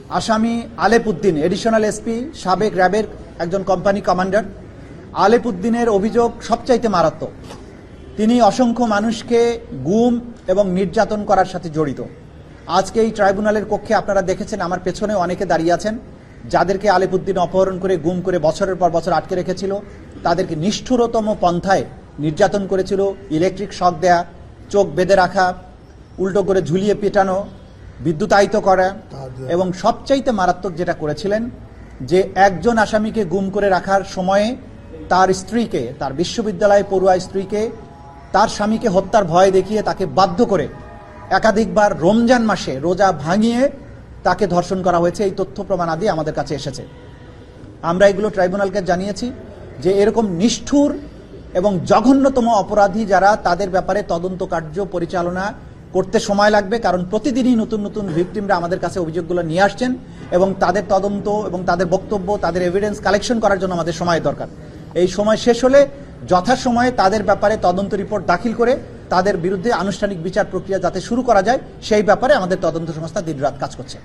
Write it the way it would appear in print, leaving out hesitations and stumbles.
আসামি আলেপ Uddin, additional SP, সাবেক র্যাবের একজন কোম্পানি কমান্ডার। আলেপ উদ্দিনের অভিযোগ সবচাইতে মারাত্মক। তিনি অসংখ্য মানুষকে গুম এবং নির্যাতন করার সাথে জড়িত। আজকে এই ট্রাইব্যুনালের কক্ষে আপনারা দেখেছেন, আমার পেছনে অনেকে দাঁড়িয়ে আছেন, যাদেরকে আলেপ উদ্দিন অপহরণ করে গুম করে বছরের পর বছর আটকে রেখেছিল, তাদেরকে নিষ্ঠুরতম পন্থায় নির্যাতন করেছিল। ইলেকট্রিক শক দেয়া, চোখ বেঁধে রাখা, উল্টো করে ঝুলিয়ে পেটানো, বিদ্যুতায়িত করা, এবং সবচাইতে মারাত্মক যেটা করেছিলেন যে একজন আসামিকে গুম করে রাখার সময়ে তার স্ত্রীকে, তার বিশ্ববিদ্যালয় পড়ুয়া স্ত্রীকে তার স্বামীকে হত্যার ভয় দেখিয়ে তাকে বাধ্য করে একাধিকবার রমজান মাসে রোজা ভাঙিয়ে তাকে ধর্ষণ করা হয়েছে। এই তথ্য প্রমাণ আদি আমাদের কাছে এসেছে। আমরা এগুলো ট্রাইব্যুনালকে জানিয়েছি যে এরকম নিষ্ঠুর এবং জঘন্যতম অপরাধী যারা, তাদের ব্যাপারে তদন্ত কার্য পরিচালনা করতে সময় লাগবে, কারণ প্রতিদিনই নতুন নতুন ভিকটিমরা আমাদের কাছে অভিযোগগুলো নিয়ে আসছেন এবং তাদের তদন্ত এবং তাদের বক্তব্য, তাদের এভিডেন্স কালেকশন করার জন্য আমাদের সময় দরকার। এই সময় শেষ হলে যথাসময়ে তাদের ব্যাপারে তদন্ত রিপোর্ট দাখিল করে তাদের বিরুদ্ধে আনুষ্ঠানিক বিচার প্রক্রিয়া যাতে শুরু করা যায়, সেই ব্যাপারে আমাদের তদন্ত সংস্থা দিনরাত কাজ করছে।